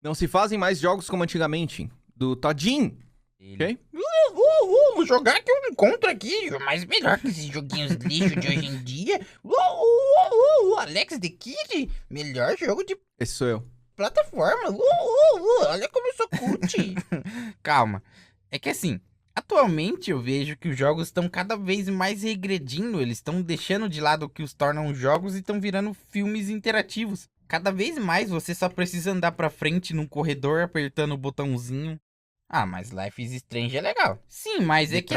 Não se fazem mais jogos como antigamente. Do Todinho. Ok? Vou jogar que eu encontro aqui, mas melhor que esses joguinhos lixo de hoje em dia. Alex the Kid, melhor jogo de Esse sou eu. plataforma. Olha como eu sou cult. Calma, é que assim, atualmente eu vejo que os jogos estão cada vez mais regredindo, eles estão deixando de lado o que os tornam jogos e estão virando filmes interativos. Cada vez mais você só precisa andar pra frente num corredor apertando o botãozinho. Ah, mas Life is Strange é legal. Sim, mas é que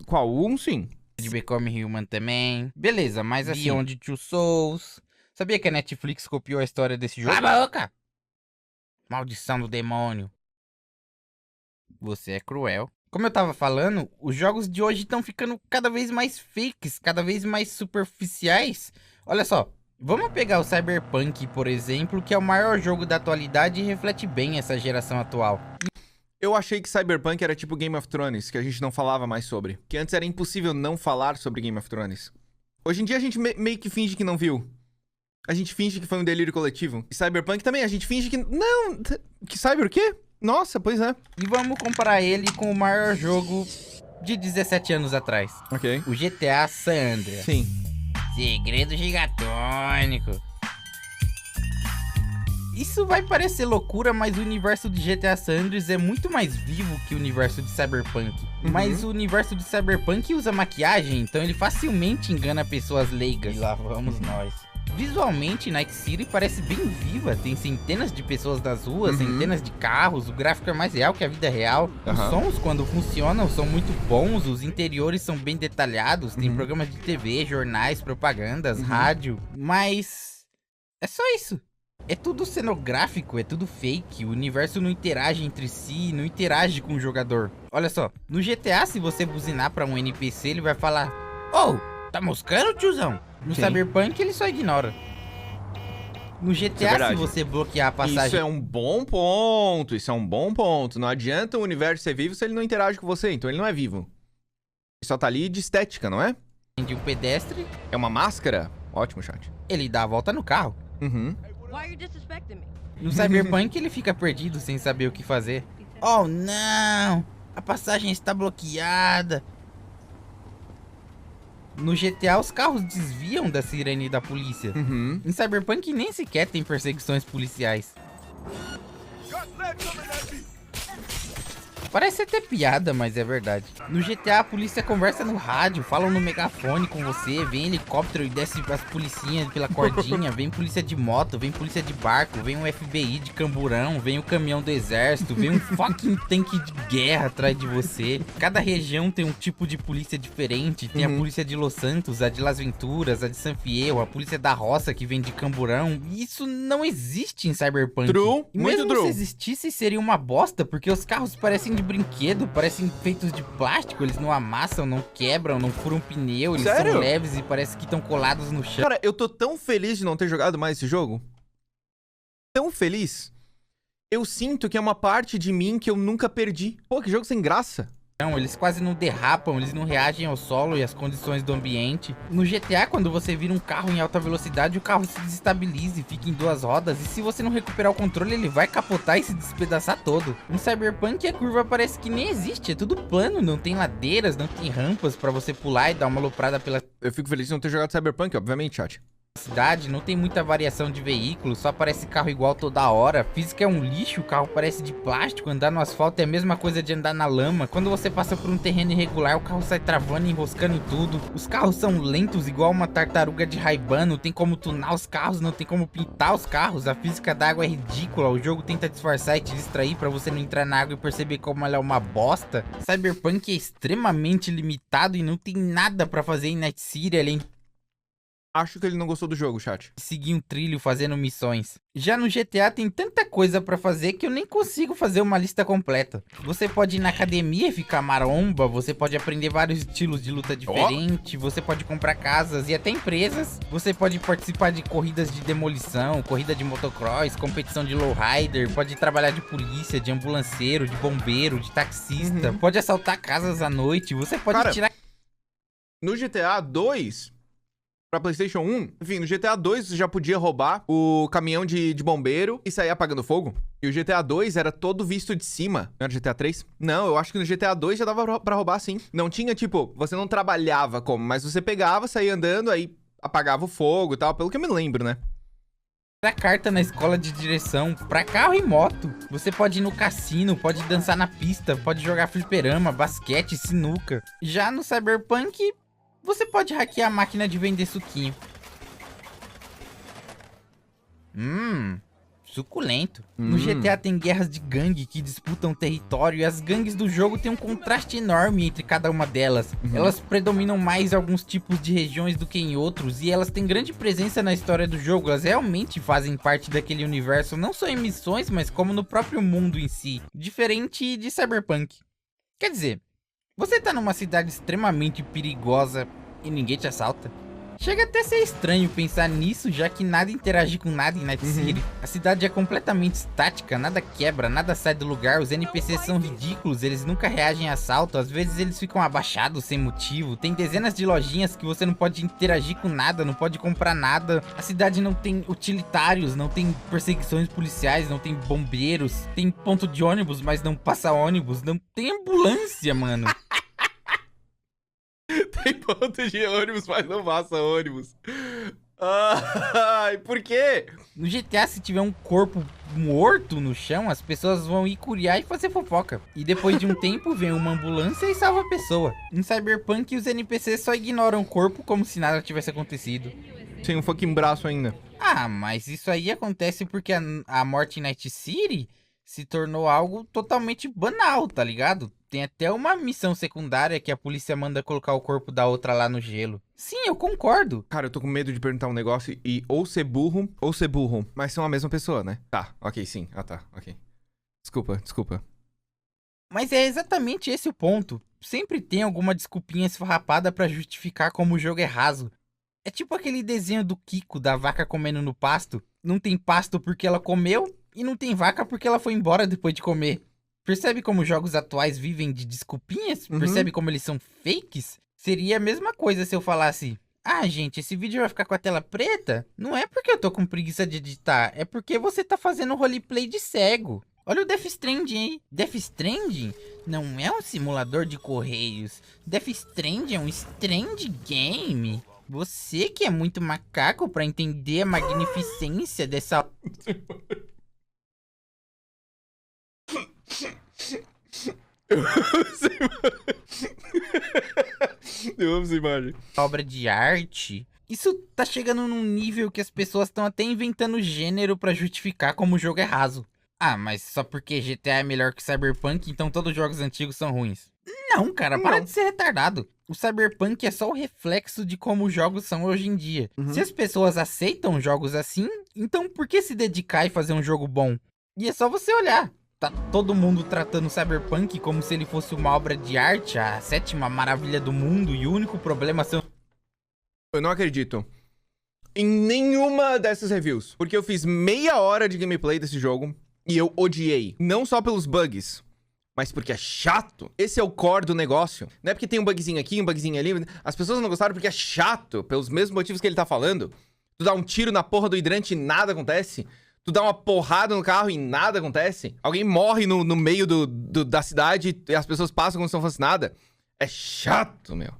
Qual? Um, sim. de Become Human também. Beleza, mas assim, Beyond Two Souls. Sabia que a Netflix copiou a história desse jogo? Cala a boca! Maldição do demônio. Você é cruel. Como eu tava falando, os jogos de hoje estão ficando cada vez mais fakes, cada vez mais superficiais. Olha só, vamos pegar o Cyberpunk, por exemplo, que é o maior jogo da atualidade e reflete bem essa geração atual. Eu achei que Cyberpunk era tipo Game of Thrones, que a gente não falava mais sobre. Que antes era impossível não falar sobre Game of Thrones. Hoje em dia a gente meio que finge que não viu. A gente finge que foi um delírio coletivo. E Cyberpunk também, a gente finge que... Não! Que Cyber o quê? Nossa, pois é. E vamos comparar ele com o maior jogo de 17 anos atrás. Ok. O GTA San Andreas. Sim. Segredo gigatônico. Isso vai parecer loucura, mas o universo de GTA San Andreas é muito mais vivo que o universo de Cyberpunk. Mas o universo de Cyberpunk usa maquiagem, então ele facilmente engana pessoas leigas. E lá vamos nós. Visualmente, Night City parece bem viva, tem centenas de pessoas nas ruas, centenas de carros, o gráfico é mais real que a vida real. Os sons, quando funcionam, são muito bons, os interiores são bem detalhados, tem programas de TV, jornais, propagandas, rádio, mas é só isso. É tudo cenográfico, é tudo fake, o universo não interage entre si, não interage com o jogador. Olha só, no GTA, se você buzinar pra um NPC, ele vai falar: "Oh, tá moscando, tiozão?" No Cyberpunk ele só ignora. No GTA, se você bloquear a passagem... Isso é um bom ponto, isso é um bom ponto. Não adianta o universo ser vivo se ele não interage com você, então ele não é vivo. Ele só tá ali de estética, não é? De um pedestre... É uma máscara? Ótimo, chat. Ele dá a volta no carro. No Cyberpunk ele fica perdido sem saber o que fazer. Oh não! A passagem está bloqueada. No GTA, os carros desviam da sirene da polícia. Em Cyberpunk, nem sequer tem perseguições policiais. Parece até piada, mas é verdade. No GTA, a polícia conversa no rádio, falam no megafone com você, vem helicóptero e desce as policinhas pela cordinha, vem polícia de moto, vem polícia de barco, vem um FBI de camburão, vem o caminhão do exército, vem um fucking tanque de guerra atrás de você. Cada região tem um tipo de polícia diferente, tem a polícia de Los Santos, a de Las Venturas, a de San Fierro, a polícia da roça que vem de camburão. E isso não existe em Cyberpunk. True, e muito mesmo true. se existisse, seria uma bosta, porque os carros parecem de brinquedo, parecem feitos de plástico, eles não amassam, não quebram, não furam pneu, eles Sério? são leves e parece que estão colados no chão. Cara, eu tô tão feliz de não ter jogado mais esse jogo. Tão feliz. Eu sinto que é uma parte de mim que eu nunca perdi. Pô, que jogo sem graça. Eles quase não derrapam, eles não reagem ao solo e às condições do ambiente. No GTA, quando você vira um carro em alta velocidade, o carro se desestabiliza e fica em duas rodas. E se você não recuperar o controle, ele vai capotar e se despedaçar todo. No Cyberpunk, a curva parece que nem existe, é tudo plano. Não tem ladeiras, não tem rampas pra você pular e dar uma aloprada pela Eu fico feliz de não ter jogado Cyberpunk, obviamente, chat. cidade, não tem muita variação de veículos, só parece carro igual toda hora. Física é um lixo, o carro parece de plástico, andar no asfalto é a mesma coisa de andar na lama. Quando você passa por um terreno irregular, o carro sai travando e enroscando em tudo. Os carros são lentos igual uma tartaruga de Ray-Ban, não tem como tunar os carros, não tem como pintar os carros. A física da água é ridícula, o jogo tenta disfarçar e te distrair pra você não entrar na água e perceber como ela é uma bosta. Cyberpunk é extremamente limitado e não tem nada pra fazer em Night City além Acho que ele não gostou do jogo, chat. seguir um trilho fazendo missões. Já no GTA tem tanta coisa pra fazer que eu nem consigo fazer uma lista completa. Você pode ir na academia e ficar maromba, você pode aprender vários estilos de luta diferentes, você pode comprar casas e até empresas, você pode participar de corridas de demolição, corrida de motocross, competição de lowrider, pode trabalhar de polícia, de ambulanceiro, de bombeiro, de taxista, pode assaltar casas à noite, você pode Cara, tirar No GTA 2, pra PlayStation 1, enfim, no GTA 2 você já podia roubar o caminhão de bombeiro e sair apagando fogo. E o GTA 2 era todo visto de cima. Não era GTA 3? Não, eu acho que no GTA 2 já dava pra roubar sim. Não tinha, tipo, você não trabalhava como, mas você pegava, saía andando, aí apagava o fogo e tal, pelo que eu me lembro, né? Dá carta na escola de direção pra carro e moto. Você pode ir no cassino, pode dançar na pista, pode jogar fliperama, basquete, sinuca. Já no Cyberpunk, você pode hackear a máquina de vender suquinho. Suculento. No GTA tem guerras de gangue que disputam território e as gangues do jogo têm um contraste enorme entre cada uma delas. Elas predominam mais em alguns tipos de regiões do que em outros e elas têm grande presença na história do jogo. Elas realmente fazem parte daquele universo, não só em missões, mas como no próprio mundo em si. Diferente de Cyberpunk. Quer dizer, você tá numa cidade extremamente perigosa e ninguém te assalta. Chega até a ser estranho pensar nisso, já que nada interage com nada em Night City. A cidade é completamente estática, nada quebra, nada sai do lugar, os NPCs são ridículos, eles nunca reagem a assalto, às vezes eles ficam abaixados sem motivo. Tem dezenas de lojinhas que você não pode interagir com nada, não pode comprar nada. A cidade não tem utilitários, não tem perseguições policiais, não tem bombeiros. Tem ponto de ônibus, mas não passa ônibus, não tem ambulância, mano. Tem ponto de ônibus, mas não passa ônibus. Ai, por quê? No GTA, se tiver um corpo morto no chão, as pessoas vão ir curiar e fazer fofoca. E depois de um tempo, vem uma ambulância e salva a pessoa. Em Cyberpunk, os NPCs só ignoram o corpo como se nada tivesse acontecido. Sem um fucking braço ainda. Ah, mas isso aí acontece porque a morte em Night City se tornou algo totalmente banal, tá ligado? Tem até uma missão secundária que a polícia manda colocar o corpo da outra lá no gelo. Sim, eu concordo. Cara, eu tô com medo de perguntar um negócio e ou ser burro, mas são a mesma pessoa, né? Tá, ok, sim. Ah, tá, ok. Desculpa. Mas é exatamente esse o ponto. Sempre tem alguma desculpinha esfarrapada pra justificar como o jogo é raso. É tipo aquele desenho do Kiko, da vaca comendo no pasto. Não tem pasto porque ela comeu e não tem vaca porque ela foi embora depois de comer. Percebe como os jogos atuais vivem de desculpinhas? Percebe como eles são fakes? Seria a mesma coisa se eu falasse: ah, gente, esse vídeo vai ficar com a tela preta? Não é porque eu tô com preguiça de editar, é porque você tá fazendo roleplay de cego. Olha o Death Stranding aí. Death Stranding não é um simulador de correios. Death Stranding é um Strand game. Você que é muito macaco pra entender a magnificência dessa... Eu amo essa imagem. obra de arte. Isso tá chegando num nível que as pessoas estão até inventando gênero pra justificar como o jogo é raso. Ah, mas só porque GTA é melhor que Cyberpunk, então todos os jogos antigos são ruins. Não, cara, para de ser retardado. O Cyberpunk é só o reflexo de como os jogos são hoje em dia. Se as pessoas aceitam jogos assim, então por que se dedicar e fazer um jogo bom? E é só você olhar. Tá todo mundo tratando o Cyberpunk como se ele fosse uma obra de arte, a sétima maravilha do mundo, e o único problema são... Eu não acredito em nenhuma dessas reviews, porque eu fiz meia hora de gameplay desse jogo e eu odiei. Não só pelos bugs, mas porque é chato. Esse é o core do negócio. Não é porque tem um bugzinho aqui, um bugzinho ali. As pessoas não gostaram porque é chato, pelos mesmos motivos que ele tá falando. Tu dá um tiro na porra do hidrante e nada acontece. Tu dá uma porrada no carro e nada acontece. Alguém morre no meio da cidade e as pessoas passam como se não fosse nada. É chato, meu.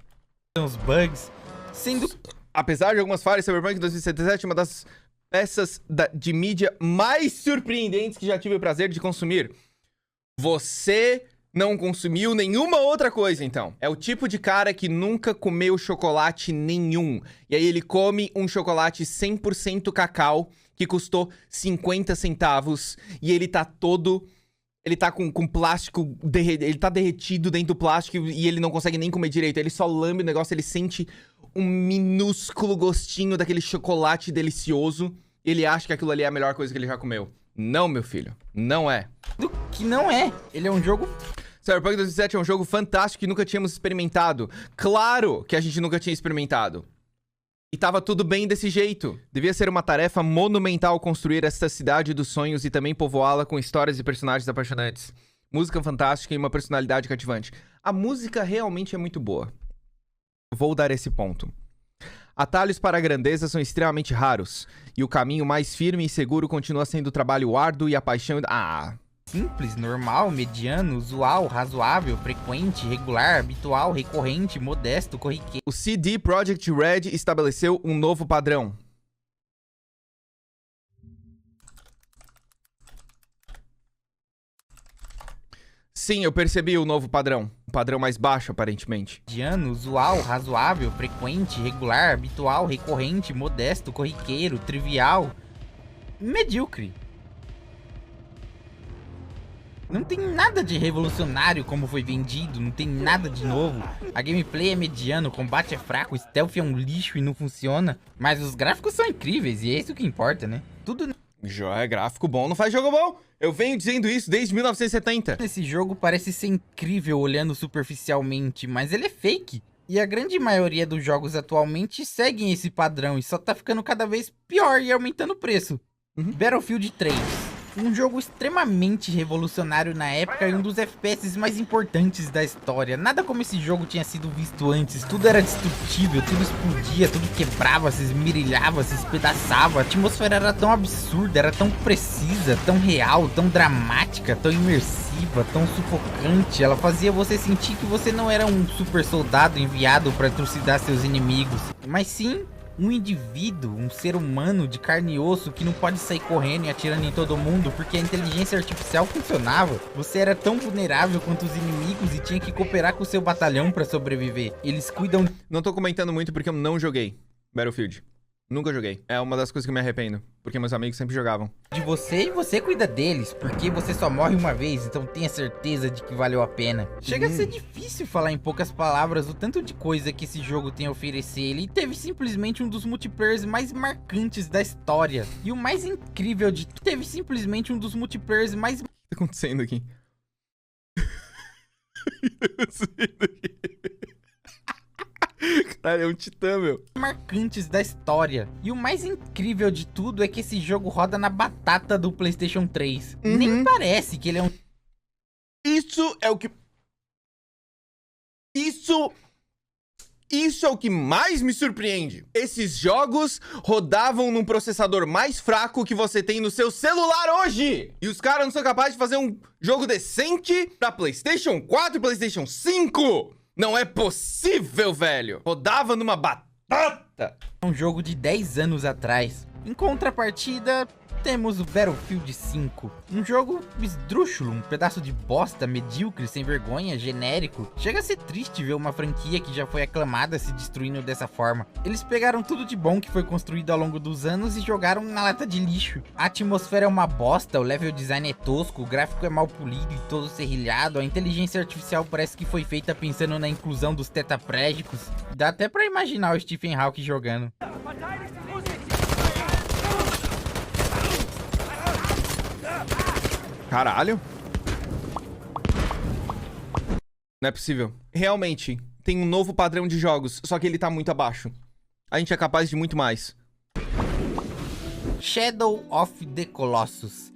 os bugs, sendo... Apesar de algumas falhas, Cyberpunk 2077 é uma das peças de mídia mais surpreendentes que já tive o prazer de consumir. Você não consumiu nenhuma outra coisa, então. É o tipo de cara que nunca comeu chocolate nenhum. E aí ele come um chocolate 100% cacau que custou 50 centavos. E ele tá todo... Ele tá com plástico... Ele tá derretido dentro do plástico e ele não consegue nem comer direito. Ele só lambe o negócio, ele sente um minúsculo gostinho daquele chocolate delicioso. E ele acha que aquilo ali é a melhor coisa que ele já comeu. Não, meu filho. Não é. Do que não é. Ele é um jogo... Cyberpunk 2077 é um jogo fantástico que nunca tínhamos experimentado. Claro que a gente nunca tinha experimentado. E tava tudo bem desse jeito. Devia ser uma tarefa monumental construir esta cidade dos sonhos e também povoá-la com histórias e personagens apaixonantes. Música fantástica e uma personalidade cativante. A música realmente é muito boa. Vou dar esse ponto. Atalhos para a grandeza são extremamente raros, e o caminho mais firme e seguro continua sendo o trabalho árduo e a paixão... Simples, normal, mediano, usual, razoável, frequente, regular, habitual, recorrente, modesto, corriqueiro. O CD Projekt Red estabeleceu um novo padrão. Sim, eu percebi o novo padrão. Um padrão mais baixo, aparentemente. Mediano, usual, razoável, frequente, regular, habitual, recorrente, modesto, corriqueiro, trivial, medíocre. Não tem nada de revolucionário como foi vendido, não tem nada de novo. A gameplay é mediano, o combate é fraco, o stealth é um lixo e não funciona. Mas os gráficos são incríveis e é isso que importa, né? Tudo É gráfico bom, não faz jogo bom. Eu venho dizendo isso desde 1970. nesse jogo parece ser incrível olhando superficialmente, mas ele é fake. E a grande maioria dos jogos atualmente seguem esse padrão e só tá ficando cada vez pior e aumentando o preço. Battlefield 3. Um jogo extremamente revolucionário na época e um dos FPS mais importantes da história. Nada como esse jogo tinha sido visto antes. Tudo era destrutível, tudo explodia, tudo quebrava, se esmirilhava, se espedaçava. A atmosfera era tão absurda, era tão precisa, tão real, tão dramática, tão imersiva, tão sufocante. Ela fazia você sentir que você não era um super soldado enviado para trucidar seus inimigos, mas sim um indivíduo, um ser humano de carne e osso que não pode sair correndo e atirando em todo mundo porque a inteligência artificial funcionava. Você era tão vulnerável quanto os inimigos e tinha que cooperar com o seu batalhão pra sobreviver. Eles cuidam... Não tô comentando muito porque eu não joguei Battlefield. Nunca joguei. É uma das coisas que eu me arrependo, porque meus amigos sempre jogavam. de você e você cuida deles, porque você só morre uma vez, então tenha certeza de que valeu a pena. Chega a ser difícil falar em poucas palavras o tanto de coisa que esse jogo tem a oferecer. Ele teve simplesmente um dos multiplayers mais marcantes da história. E o mais incrível de tudo, teve simplesmente um dos multiplayers mais... O que tá acontecendo aqui? O que tá acontecendo aqui? Caralho, é um titã, meu. marcantes da história. E o mais incrível de tudo é que esse jogo roda na batata do PlayStation 3. Nem parece que ele é um... Isso é o que... Isso é o que mais me surpreende. Esses jogos rodavam num processador mais fraco que você tem no seu celular hoje. E os caras não são capazes de fazer um jogo decente pra PlayStation 4 e PlayStation 5. Não é possível, velho. Rodava numa batata. um jogo de 10 anos atrás. Em contrapartida, temos o Battlefield 5. Um jogo esdrúxulo, um pedaço de bosta, medíocre, sem vergonha, genérico. Chega a ser triste ver uma franquia que já foi aclamada se destruindo dessa forma. Eles pegaram tudo de bom que foi construído ao longo dos anos e jogaram na lata de lixo. A atmosfera é uma bosta, o level design é tosco, o gráfico é mal polido e todo serrilhado, a inteligência artificial parece que foi feita pensando na inclusão dos tetraplégicos. Dá até pra imaginar o Stephen Hawking jogando. Caralho. Não é possível. Realmente, tem um novo padrão de jogos, só que ele tá muito abaixo. A gente é capaz de muito mais. Shadow of the Colossus.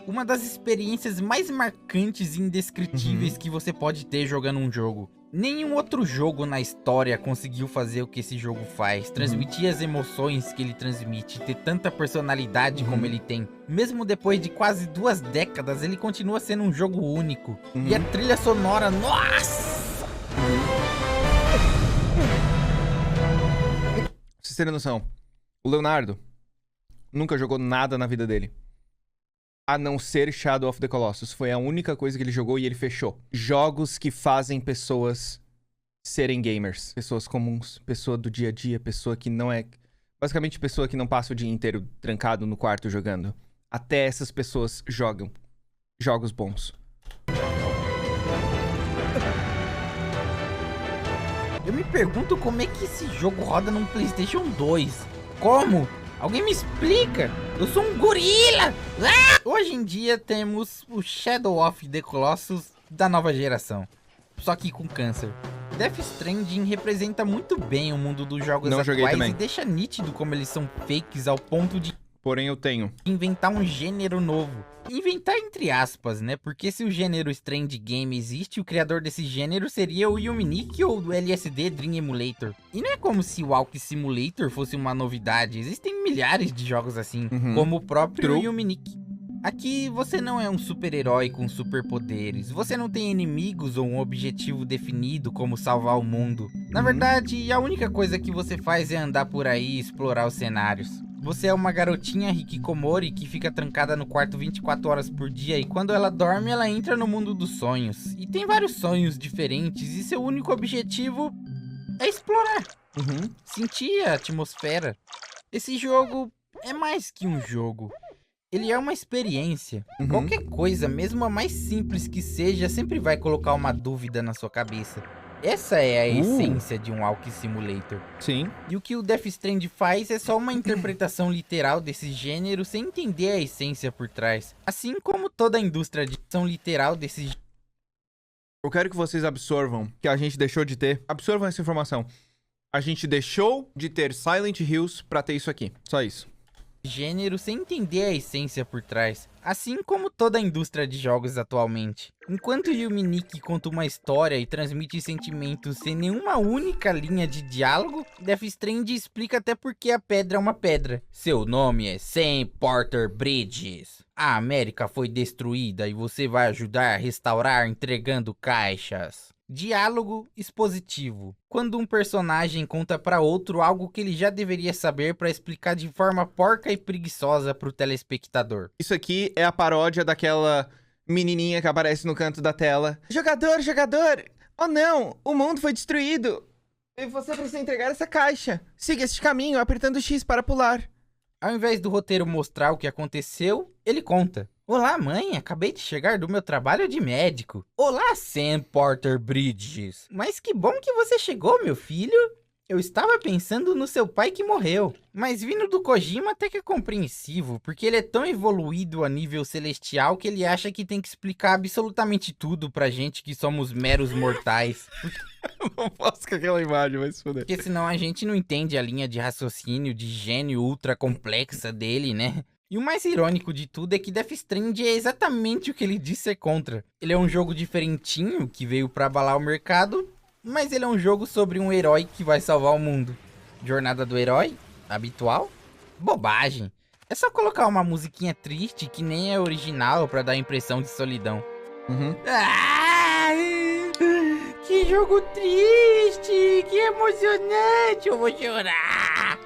Uma das experiências mais marcantes e indescritíveis que você pode ter jogando um jogo. Nenhum outro jogo na história conseguiu fazer o que esse jogo faz. Transmitir as emoções que ele transmite. Ter tanta personalidade como ele tem. Mesmo depois de quase 2 décadas, ele continua sendo um jogo único. E a trilha sonora, nossa! Pra vocês terem noção, o Leonardo nunca jogou nada na vida dele. A não ser Shadow of the Colossus. Foi a única coisa que ele jogou e ele fechou. Jogos que fazem pessoas serem gamers. Pessoas comuns, pessoa do dia a dia, pessoa que não é... Basicamente, pessoa que não passa o dia inteiro trancado no quarto jogando. Até essas pessoas jogam jogos bons. Eu me pergunto como é que esse jogo roda num PlayStation 2. Como? Alguém me explica? Eu sou um gorila! Ah! Hoje em dia temos o Shadow of the Colossus da nova geração. Só que com câncer. Death Stranding representa muito bem o mundo dos jogos Não joguei atuais também. e deixa nítido como eles são fakes ao ponto de... porém eu tenho. Inventar um gênero novo. Inventar entre aspas, né? Porque se o gênero Strand Game existe, o criador desse gênero seria o Yuminic ou do LSD Dream Emulator. E não é como se o Walk Simulator fosse uma novidade. Existem milhares de jogos assim, como o próprio Yuminic. Aqui você não é um super-herói com superpoderes, você não tem inimigos ou um objetivo definido como salvar o mundo. Na verdade, a única coisa que você faz é andar por aí e explorar os cenários. Você é uma garotinha hikikomori que fica trancada no quarto 24 horas por dia e quando ela dorme ela entra no mundo dos sonhos. E tem vários sonhos diferentes e seu único objetivo é explorar, sentir a atmosfera. Esse jogo é mais que um jogo. Ele é uma experiência. Qualquer coisa, mesmo a mais simples que seja, sempre vai colocar uma dúvida na sua cabeça. Essa é a essência de um Walk Simulator. Sim. E o que o Death Strand faz é só uma interpretação literal desse gênero sem entender a essência por trás. Assim como toda a indústria de ação literal desse gênero. Eu quero que vocês absorvam que a gente deixou de ter. Absorvam essa informação. A gente deixou de ter Silent Hills pra ter isso aqui. Só isso. Gênero sem entender a essência por trás, assim como toda a indústria de jogos atualmente. Enquanto o Yuminic conta uma história e transmite sentimentos sem nenhuma única linha de diálogo, Death Strand explica até por que a pedra é uma pedra. Seu nome é Sam Porter Bridges. A América foi destruída e você vai ajudar a restaurar entregando caixas. Diálogo expositivo. Quando um personagem conta para outro algo que ele já deveria saber para explicar de forma porca e preguiçosa para o telespectador. Isso aqui é a paródia daquela menininha que aparece no canto da tela. Jogador, jogador! Oh não, o mundo foi destruído! E você precisa entregar essa caixa. Siga este caminho apertando X para pular. Ao invés do roteiro mostrar o que aconteceu, ele conta. Olá, mãe, acabei de chegar do meu trabalho de médico. Olá, Sam Porter Bridges. Mas que bom que você chegou, meu filho. Eu estava pensando no seu pai que morreu. Mas vindo do Kojima até que é compreensivo, porque ele é tão evoluído a nível celestial que ele acha que tem que explicar absolutamente tudo pra gente que somos meros mortais. Não posso com aquela imagem, vai se foder. Porque senão a gente não entende a linha de raciocínio de gênio ultra complexa dele, né? E o mais irônico de tudo é que Death Strand é exatamente o que ele disse ser contra. Ele é um jogo diferentinho, que veio pra abalar o mercado, mas ele é um jogo sobre um herói que vai salvar o mundo. Jornada do herói? Habitual? Bobagem. É só colocar uma musiquinha triste que nem é original pra dar a impressão de solidão. Ah, que jogo triste! Que emocionante! Eu vou chorar!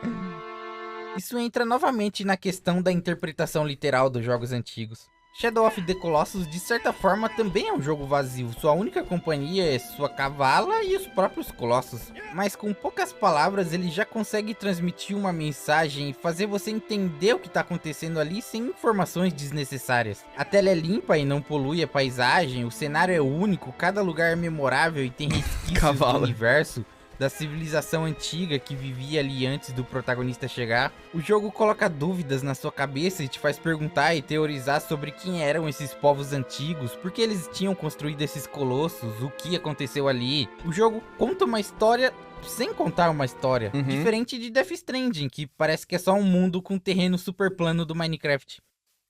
Isso entra novamente na questão da interpretação literal dos jogos antigos. Shadow of the Colossus, de certa forma, também é um jogo vazio. Sua única companhia é sua cavala e os próprios colossos. Mas com poucas palavras, ele já consegue transmitir uma mensagem e fazer você entender o que está acontecendo ali sem informações desnecessárias. A tela é limpa e não polui a paisagem, o cenário é único, cada lugar é memorável e tem resquícios do universo da civilização antiga que vivia ali antes do protagonista chegar. O jogo coloca dúvidas na sua cabeça e te faz perguntar e teorizar sobre quem eram esses povos antigos, por que eles tinham construído esses colossos, o que aconteceu ali. O jogo conta uma história sem contar uma história, diferente de Death Stranding, que parece que é só um mundo com terreno super plano do Minecraft.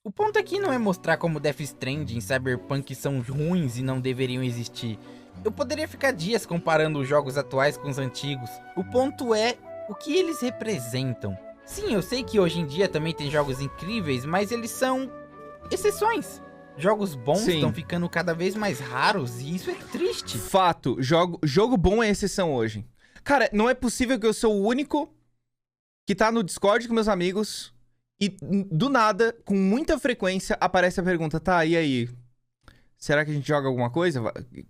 O ponto aqui não é mostrar como Death Stranding e Cyberpunk são ruins e não deveriam existir. Eu poderia ficar dias comparando os jogos atuais com os antigos. O ponto é o que eles representam. Sim, eu sei que hoje em dia também tem jogos incríveis, mas eles são exceções. Jogos bons estão ficando cada vez mais raros e isso é triste. Fato, jogo bom é exceção hoje. Cara, não é possível que eu sou o único que tá no Discord com meus amigos e do nada, com muita frequência, aparece a pergunta, tá, e aí? Será que a gente joga alguma coisa?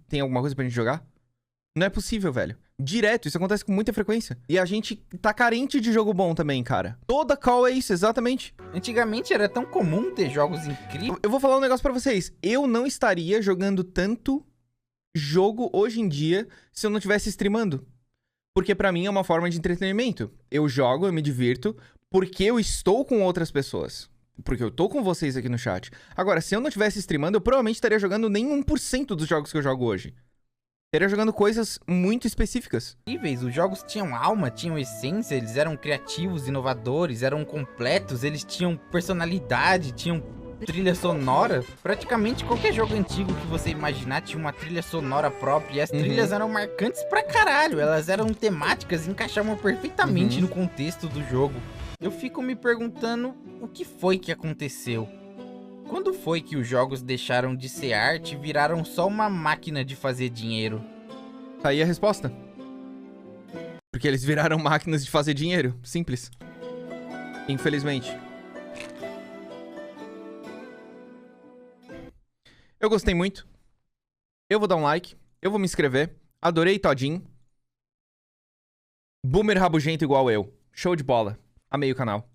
Tem alguma coisa pra gente jogar? Não é possível, velho. Direto, isso acontece com muita frequência. E a gente tá carente de jogo bom também, cara. Toda call é isso, exatamente. Antigamente era tão comum ter jogos incríveis. Eu vou falar um negócio pra vocês. Eu não estaria jogando tanto jogo hoje em dia se eu não estivesse streamando. Porque pra mim é uma forma de entretenimento. Eu jogo, eu me divirto, porque eu estou com outras pessoas. Porque eu tô com vocês aqui no chat. Agora, se eu não estivesse streamando, eu provavelmente estaria jogando nem 1% dos jogos que eu jogo hoje. Estaria jogando coisas muito específicas. Os jogos tinham alma, tinham essência, eles eram criativos, inovadores, eram completos, eles tinham personalidade, tinham trilha sonora. Praticamente qualquer jogo antigo que você imaginar tinha uma trilha sonora própria, e as trilhas eram marcantes pra caralho, elas eram temáticas e encaixavam perfeitamente no contexto do jogo. Eu fico me perguntando o que foi que aconteceu. Quando foi que os jogos deixaram de ser arte e viraram só uma máquina de fazer dinheiro? Tá aí a resposta. Porque eles viraram máquinas de fazer dinheiro. Simples. Infelizmente. Eu gostei muito. Eu vou dar um like. Eu vou me inscrever. Adorei Todinho. Boomer rabugento igual eu. Show de bola. Amei o canal.